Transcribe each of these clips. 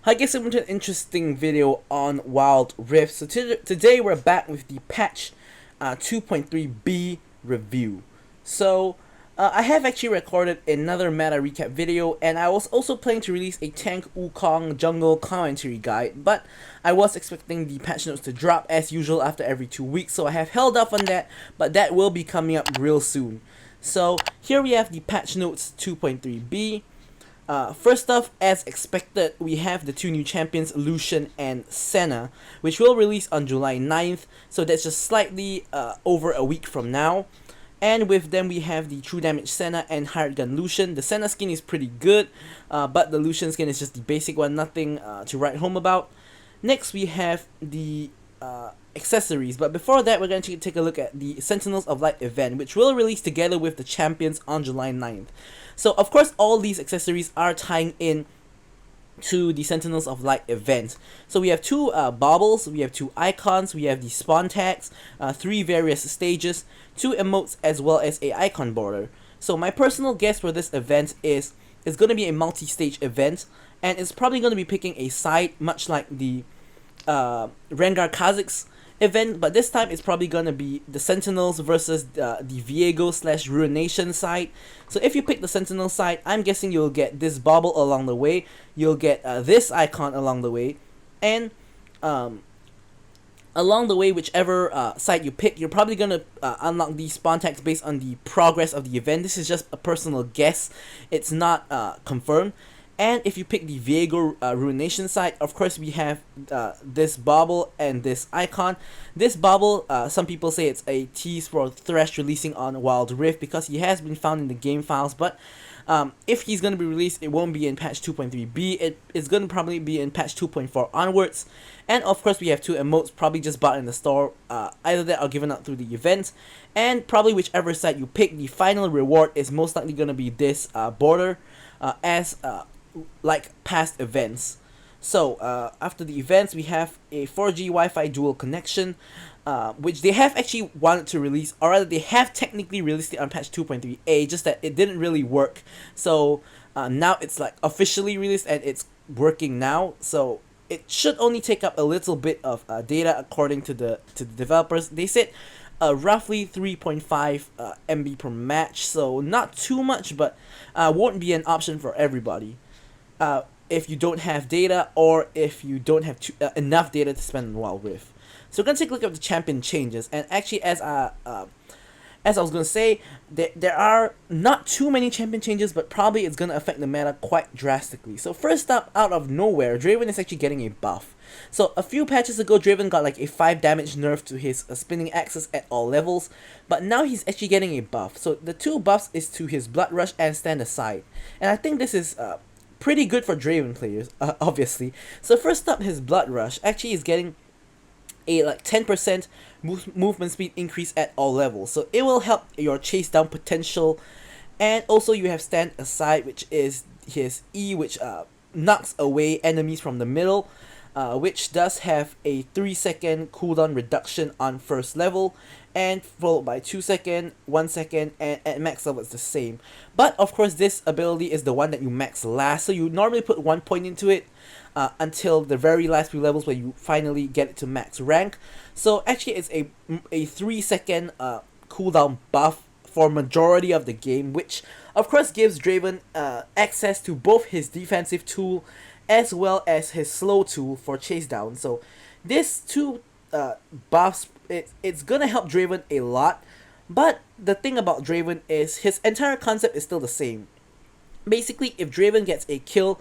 Hi guys, welcome to an interesting video on Wild Rift. So today we're back with the patch 2.3b review. So I have actually recorded another meta recap video, and I was also planning to release a tank Wukong jungle commentary guide, but I was expecting the patch notes to drop as usual after every 2 weeks, so I have held off on that, but that will be coming up real soon. So here we have the patch notes 2.3b. First off, as expected, we have the two new champions, Lucian and Senna, which will release on July 9th, so that's just slightly over a week from now. And with them, we have the True Damage Senna and Hired Gun Lucian. The Senna skin is pretty good, but the Lucian skin is just the basic one, nothing to write home about. Next, we have the accessories, but before that, we're going to take a look at the Sentinels of Light event, which will release together with the champions on July 9th. So of course all these accessories are tying in to the Sentinels of Light event. So we have two baubles, we have two icons, we have the spawn tags, three various stages, two emotes, as well as a icon border. So my personal guess for this event is it's going to be a multi-stage event, and it's probably going to be picking a side much like the Rengar Kha'Zix event, but this time it's probably gonna be the Sentinels versus the Viego / Ruination side. So if you pick the Sentinel side, I'm guessing you'll get this bauble along the way, you'll get this icon along the way, and along the way, whichever side you pick, you're probably gonna unlock these spawn tags based on the progress of the event. This is just a personal guess, it's not confirmed. And if you pick the Viego Ruination side, of course we have this bauble and this icon. This bauble, some people say it's a tease for Thresh releasing on Wild Rift because he has been found in the game files, but if he's going to be released, it won't be in patch 2.3b, it's going to probably be in patch 2.4 onwards. And of course we have two emotes, probably just bought in the store, either that or given out through the event. And probably whichever side you pick, the final reward is most likely going to be this border, as like past events. So after the events, we have a 4G Wi-Fi dual connection, which they have actually wanted to release, or rather they have technically released it on patch 2.3a, just that it didn't really work. So now it's like officially released and it's working now, so it should only take up a little bit of data according to the developers. They said roughly 3.5 MB per match, so not too much, but won't be an option for everybody if you don't have data, or if you don't have enough data to spend on Wild Rift. So we're gonna take a look at the champion changes, and actually as I was gonna say, there are not too many champion changes, but probably it's gonna affect the meta quite drastically. So first up, out of nowhere, Draven is actually getting a buff. So a few patches ago, Draven got like a 5 damage nerf to his spinning axis at all levels, but now he's actually getting a buff. So the two buffs is to his Blood Rush and Stand Aside, and I think this is pretty good for Draven players, obviously. So first up, his Blood Rush actually is getting a like 10% movement speed increase at all levels, so it will help your chase down potential. And also you have Stand Aside, which is his E, which knocks away enemies from the middle, which does have a 3-second cooldown reduction on first level, and followed by 2-second, 1-second, and at max level it's the same. But of course this ability is the one that you max last, so you normally put 1 point into it until the very last few levels where you finally get it to max rank. So actually it's a 3-second cooldown buff for majority of the game, which of course gives Draven access to both his defensive tool as well as his slow tool for chase down. So this two buffs, it's gonna help Draven a lot. But the thing about Draven is his entire concept is still the same. Basically, if Draven gets a kill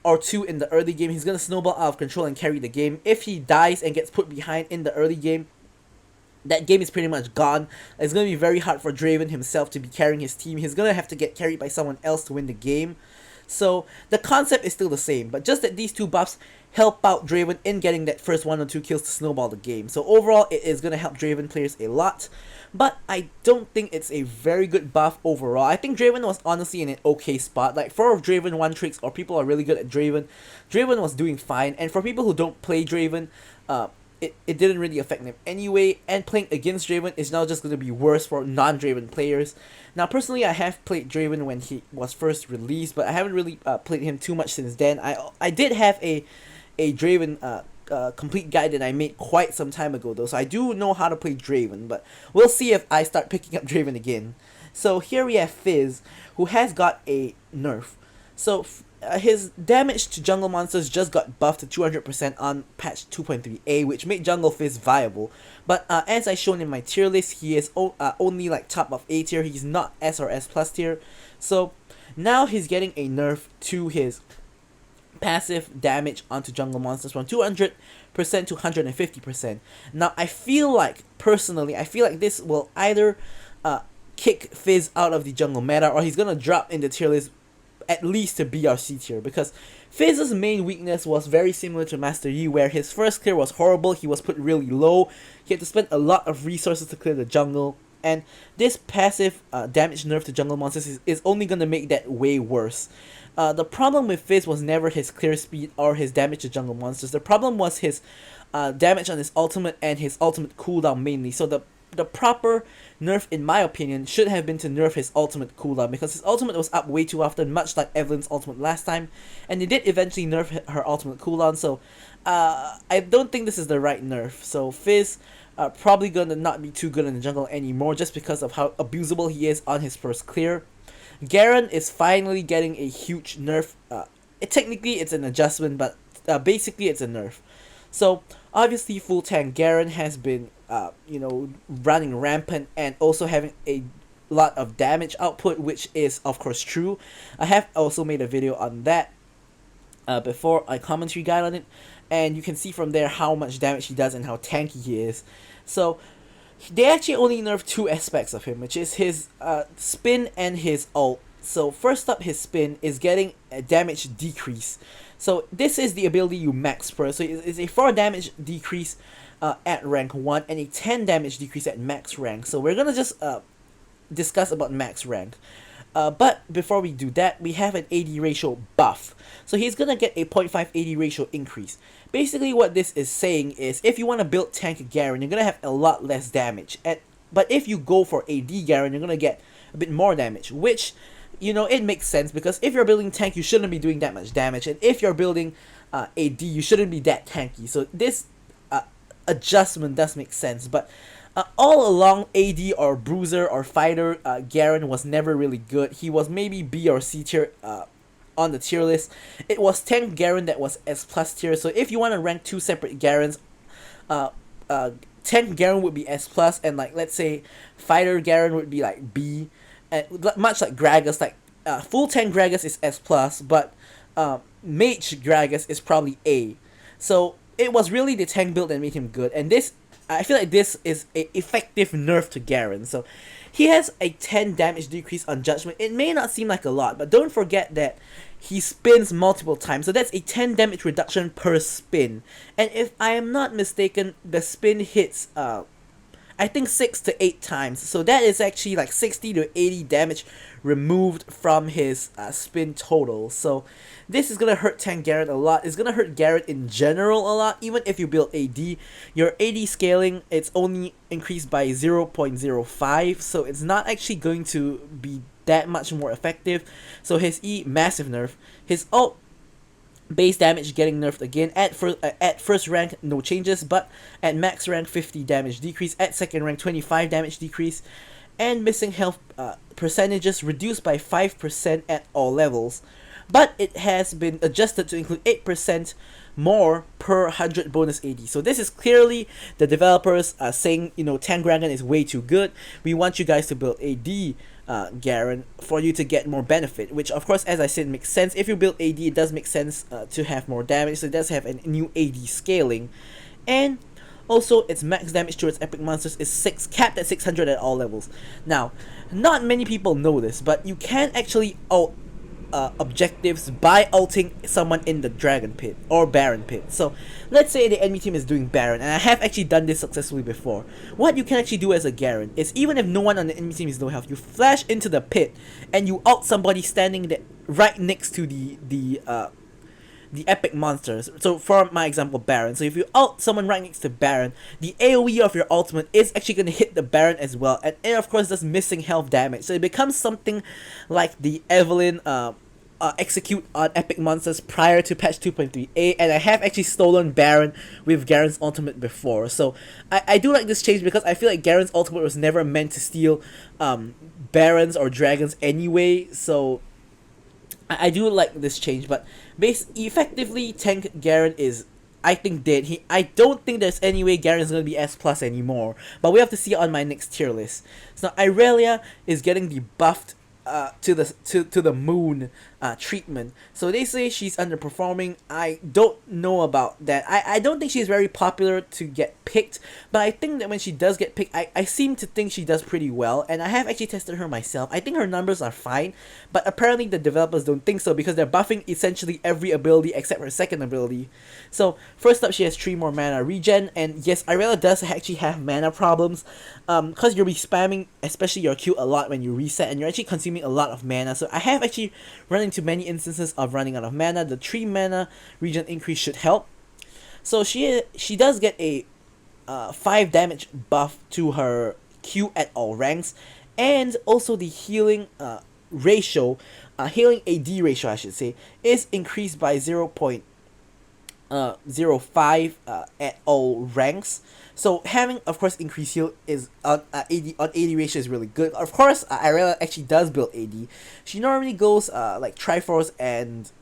or two in the early game, he's gonna snowball out of control and carry the game. If he dies and gets put behind in the early game, that game is pretty much gone. It's gonna be very hard for Draven himself to be carrying his team. He's gonna have to get carried by someone else to win the game. So the concept is still the same, but just that these two buffs help out Draven in getting that first 1 or 2 kills to snowball the game. So overall, it is going to help Draven players a lot, but I don't think it's a very good buff overall. I think Draven was honestly in an okay spot. Like for Draven 1 tricks, or people are really good at Draven, Draven was doing fine. And for people who don't play Draven, it didn't really affect him anyway, and playing against Draven is now just going to be worse for non-Draven players. Now, personally, I have played Draven when he was first released, but I haven't really played him too much since then. I did have a Draven complete guide that I made quite some time ago though, so I do know how to play Draven, but we'll see if I start picking up Draven again. So here we have Fizz, who has got a nerf. So his damage to jungle monsters just got buffed to 200% on patch 2.3a, which made Jungle Fizz viable. But as I shown in my tier list, he is only like top of A tier. He's not S or S plus tier. So now he's getting a nerf to his passive damage onto jungle monsters from 200% to 150%. Now I feel like, personally, this will either kick Fizz out of the jungle meta, or he's gonna drop in the tier list at least to BRC tier, because Fizz's main weakness was very similar to Master Yi, where his first clear was horrible. He was put really low, he had to spend a lot of resources to clear the jungle, and this passive damage nerf to jungle monsters is only gonna make that way worse. The problem with Fizz was never his clear speed or his damage to jungle monsters. The problem was his damage on his ultimate and his ultimate cooldown mainly. So the proper nerf, in my opinion, should have been to nerf his ultimate cooldown, because his ultimate was up way too often, much like Evelyn's ultimate last time, and they did eventually nerf her ultimate cooldown. So I don't think this is the right nerf. So Fizz probably gonna not be too good in the jungle anymore, just because of how abusable he is on his first clear. Garen is finally getting a huge nerf. Technically it's an adjustment, but basically it's a nerf. So obviously full tank Garen has been running rampant and also having a lot of damage output, which is of course true. I have also made a video on that before, a commentary guide on it, and you can see from there how much damage he does and how tanky he is. So they actually only nerfed two aspects of him, which is his spin and his ult. So first up, his spin is getting a damage decrease. So this is the ability you max per. So it's a 4 damage decrease at rank 1 and a 10 damage decrease at max rank. So we're gonna just discuss about max rank. But before we do that, we have an AD ratio buff. So he's gonna get a 0.5 AD ratio increase. Basically what this is saying is, if you want to build tank Garen, you're gonna have a lot less damage. But if you go for AD Garen, you're gonna get a bit more damage, which, it makes sense, because if you're building tank, you shouldn't be doing that much damage, and if you're building AD, you shouldn't be that tanky. So this adjustment does make sense. But all along, AD or bruiser or fighter Garen was never really good. He was maybe B or C tier on the tier list. It was tank Garen that was S plus tier. So if you want to rank two separate Garens, tank Garen would be S plus, and like, let's say fighter Garen would be like B, and much like Gragas, like full tank Gragas is S plus, but mage Gragas is probably A. So it was really the tank build that made him good, and I feel like this is an effective nerf to Garen. So he has a 10 damage decrease on judgment. It may not seem like a lot, but don't forget that he spins multiple times, so that's a 10 damage reduction per spin. And if I am not mistaken, the spin hits I think 6 to 8 times, so that is actually like 60 to 80 damage removed from his spin total. So this is gonna hurt tank Garen a lot. It's gonna hurt Garen in general a lot. Even if you build AD, your AD scaling, it's only increased by 0.05, so it's not actually going to be that much more effective. So his E, massive nerf. His ult, base damage getting nerfed again. At first rank, no changes, but at max rank, 50 damage decrease. At second rank, 25 damage decrease. And missing health percentages reduced by 5% at all levels. But it has been adjusted to include 8% more per 100 bonus AD. So this is clearly the developers saying, tank Garen is way too good. We want you guys to build AD Garen for you to get more benefit, which of course, as I said, makes sense. If you build AD, it does make sense to have more damage, so it does have a new AD scaling. And also, its max damage to its epic monsters is capped at 600 at all levels. Now, not many people know this, but you can actually ult objectives by ulting someone in the Dragon Pit or Baron Pit. So let's say the enemy team is doing Baron, and I have actually done this successfully before. What you can actually do as a Garen is, even if no one on the enemy team is no health, you flash into the pit and you ult somebody standing right next to the epic monsters. So for my example, Baron. So if you ult someone right next to Baron, the AoE of your ultimate is actually going to hit the Baron as well, and it of course does missing health damage. So it becomes something like the Evelyn execute on epic monsters prior to patch 2.3a, and I have actually stolen Baron with Garen's ultimate before. So I do like this change because I feel like Garen's ultimate was never meant to steal Barons or Dragons anyway, so I do like this change. But effectively, tank Garen is, I think, dead. I don't think there's any way Garen is going to be S plus anymore, but we have to see on my next tier list. So Irelia is getting the buffed to the moon treatment. So they say she's underperforming. I don't know about that. I don't think she's very popular to get picked, but I think that when she does get picked, I seem to think she does pretty well, and I have actually tested her myself. I think her numbers are fine, but apparently the developers don't think so because they're buffing essentially every ability except her second ability. So first up, she has 3 more mana regen, and yes, Irelia does actually have mana problems because you'll be spamming especially your Q a lot when you reset, and you're actually consuming a lot of mana. So I have actually run into many instances of running out of mana. The 3 mana regen increase should help. So she does get a 5 damage buff to her Q at all ranks, and also the healing ratio, healing AD ratio I should say, is increased by 0.05 at all ranks. So having, of course, increased heal is on AD ratio is really good. Of course, Irelia actually does build AD. She normally goes like Triforce and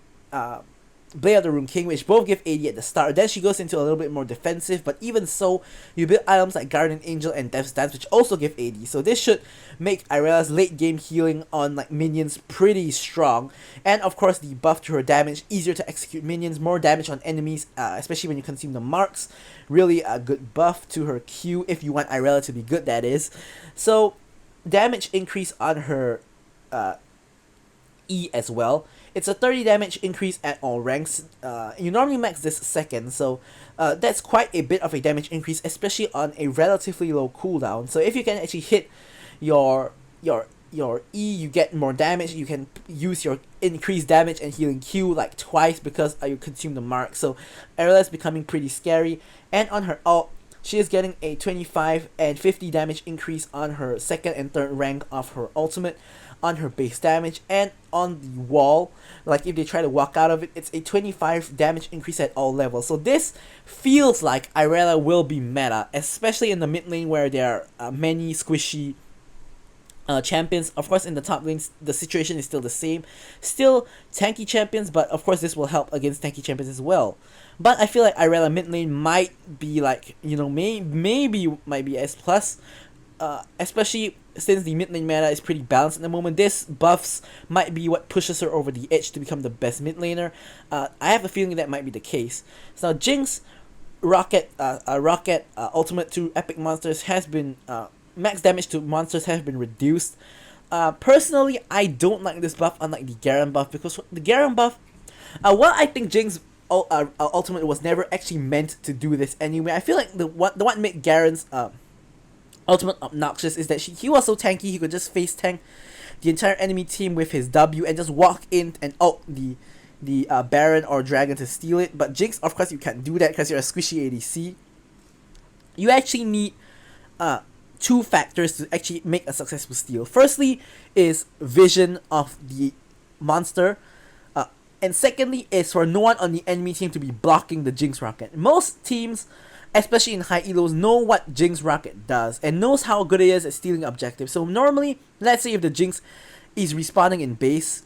Blade of the Rune King, which both give AD at the start. Then she goes into a little bit more defensive, but even so, you build items like Guardian Angel and Death's Dance, which also give AD. So this should make Irelia's late game healing on like minions pretty strong. And of course, the buff to her damage, easier to execute minions, more damage on enemies, especially when you consume the marks. Really a good buff to her Q if you want Irelia to be good, that is. So damage increase on her E as well. It's a 30 damage increase at all ranks. You normally max this second, so that's quite a bit of a damage increase, especially on a relatively low cooldown. So if you can actually hit your E, you get more damage. You can use your increased damage and healing Q like twice because you consume the mark. So Irelia is becoming pretty scary. And on her ult, she is getting a 25 and 50 damage increase on her second and third rank of her ultimate, on her base damage, and on the wall, like if they try to walk out of it, it's a 25 damage increase at all levels. So this feels like Irelia will be meta, especially in the mid lane where there are many squishy champions. Of course, in the top lanes, the situation is still the same. Still tanky champions, but of course this will help against tanky champions as well. But I feel like Irelia mid lane might be like, you know, maybe might be S plus, especially since the mid lane meta is pretty balanced at the moment. This buffs might be what pushes her over the edge to become the best mid laner. I have a feeling that might be the case. So Jinx Rocket ultimate to epic monsters has been max damage to monsters have been reduced. Personally, I don't like this buff, unlike the Garen buff, because the Garen buff, while I think Jinx ultimate was never actually meant to do this anyway, I feel like the one made Garen's ultimate obnoxious is that he was so tanky he could just face tank the entire enemy team with his W and just walk in and ult the Baron or Dragon to steal it. But Jinx, of course, you can't do that because you're a squishy ADC. You actually need 2 factors to actually make a successful steal. Firstly is vision of the monster, and secondly is for no one on the enemy team to be blocking the Jinx rocket. Most teams, especially in high elos, know what Jinx rocket does and knows how good it is at stealing objectives. So normally, let's say if the Jinx is respawning in base,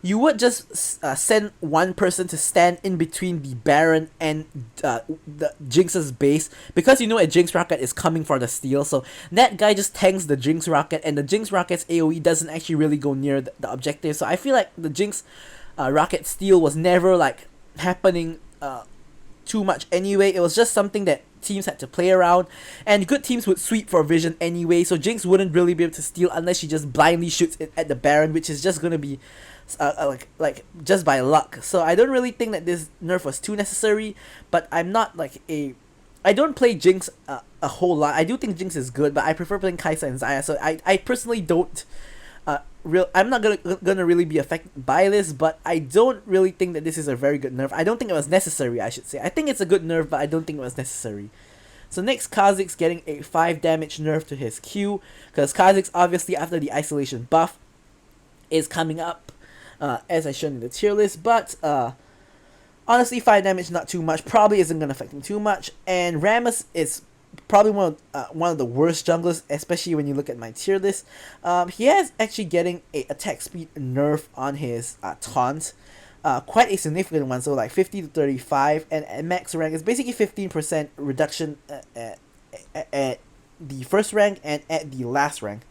you would just send one person to stand in between the Baron and the Jinx's base, because you know a Jinx rocket is coming for the steal. So that guy just tanks the Jinx rocket, and the Jinx rocket's AoE doesn't actually really go near the objective. So I feel like the Jinx rocket steal was never like happening too much anyway. It was just something that teams had to play around, and good teams would sweep for vision anyway, so Jinx wouldn't really be able to steal unless she just blindly shoots it at the Baron, which is just gonna be like just by luck. So I don't really think that this nerf was too necessary, but I'm not like I don't play Jinx a whole lot. I do think Jinx is good, but I prefer playing Kai'Sa and Xayah, so I personally don't I'm not gonna really be affected by this, but I don't really think that this is a very good nerf. I don't think it was necessary, I should say. I think it's a good nerf, but I don't think it was necessary. So next, Kha'Zix getting a 5 damage nerf to his Q, because Kha'Zix obviously after the isolation buff is coming up, as I shown in the tier list, but honestly 5 damage not too much, probably isn't going to affect him too much, and Rammus is probably one of the worst junglers, especially when you look at my tier list. He is actually getting a attack speed nerf on his taunt, quite a significant one, so like 50 to 35, and at max rank is basically 15% reduction at the first rank and at the last rank.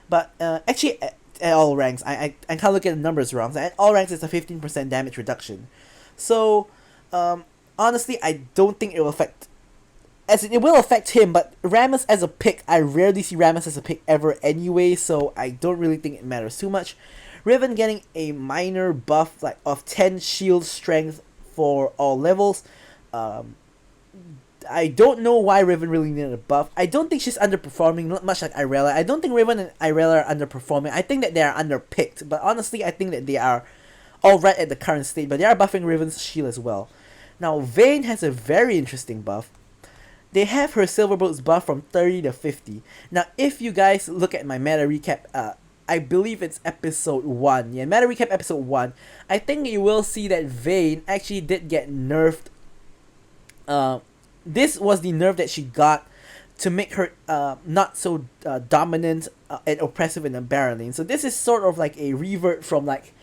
But actually at all ranks, I can't look at the numbers wrong, so at all ranks it's a 15% damage reduction. So honestly I don't think it will affect, as it will affect him, but Rammus as a pick, I rarely see Rammus as a pick ever anyway, so I don't really think it matters too much. Riven getting a minor buff like of 10 shield strength for all levels. I don't know why Riven really needed a buff. I don't think she's underperforming, not much like Irelia. I don't think Riven and Irelia are underperforming. I think that they are underpicked, but honestly I think that they are alright at the current state, but they are buffing Riven's shield as well. Now Vayne has a very interesting buff. They have her Silver Bolts buff from 30 to 50. Now if you guys look at my meta recap, I believe it's episode 1. Yeah, meta recap episode 1. I think you will see that Vayne actually did get nerfed. This was the nerf that she got to make her not so dominant and oppressive in the Baron lane. So this is sort of like a revert from like,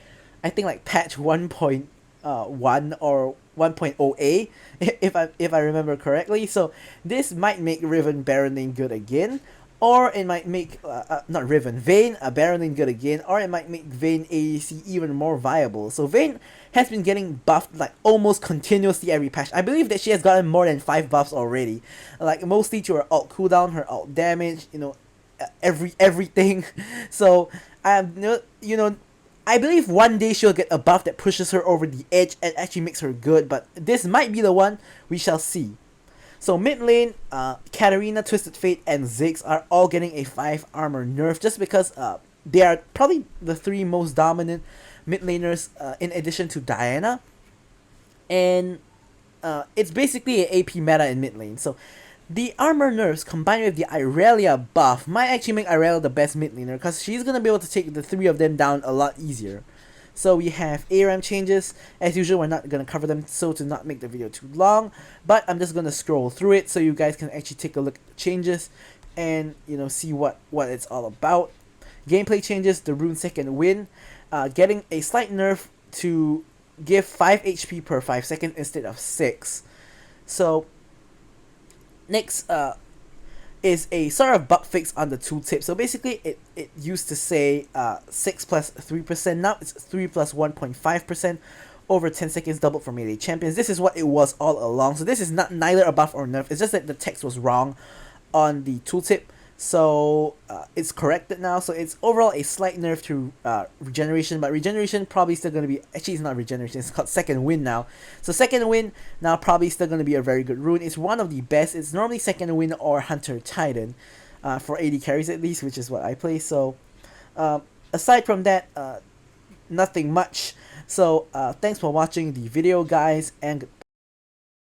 I think like patch 1.1 or 1.0a if I remember correctly. So this might make Riven Baron lane good again, or it might make not Riven, Vayne Baron lane good again, or it might make Vayne ADC even more viable. So Vayne has been getting buffed like almost continuously every patch. I believe that she has gotten more than 5 buffs already, like mostly to her ult cooldown, her ult damage, everything. So I believe one day she'll get a buff that pushes her over the edge and actually makes her good, but this might be the one, we shall see. So mid lane, Katarina, Twisted Fate, and Ziggs are all getting a 5 armor nerf just because they are probably the 3 most dominant mid laners in addition to Diana. And it's basically an AP meta in mid lane. So the armor nerfs combined with the Irelia buff might actually make Irelia the best mid laner, because she's going to be able to take the 3 of them down a lot easier. So we have ARAM changes. As usual, we're not going to cover them so to not make the video too long, but I'm just going to scroll through it so you guys can actually take a look at the changes and see what it's all about. Gameplay changes, the rune second wind, getting a slight nerf to give 5 HP per 5 seconds instead of 6. So next is a sort of bug fix on the tooltip. So basically it used to say 6 plus 3%, now it's 3 plus 1.5% over 10 seconds doubled for melee champions. This is what it was all along, so this is neither a buff or nerf, it's just that the text was wrong on the tooltip. So it's corrected now, so it's overall a slight nerf to regeneration, but regeneration probably still going to be, actually it's not regeneration, it's called second wind now. So second wind now probably still going to be a very good rune. It's one of the best. It's normally second wind or Hunter Titan for AD carries at least, which is what I play. So aside from that, nothing much. So thanks for watching the video guys, and goodbye.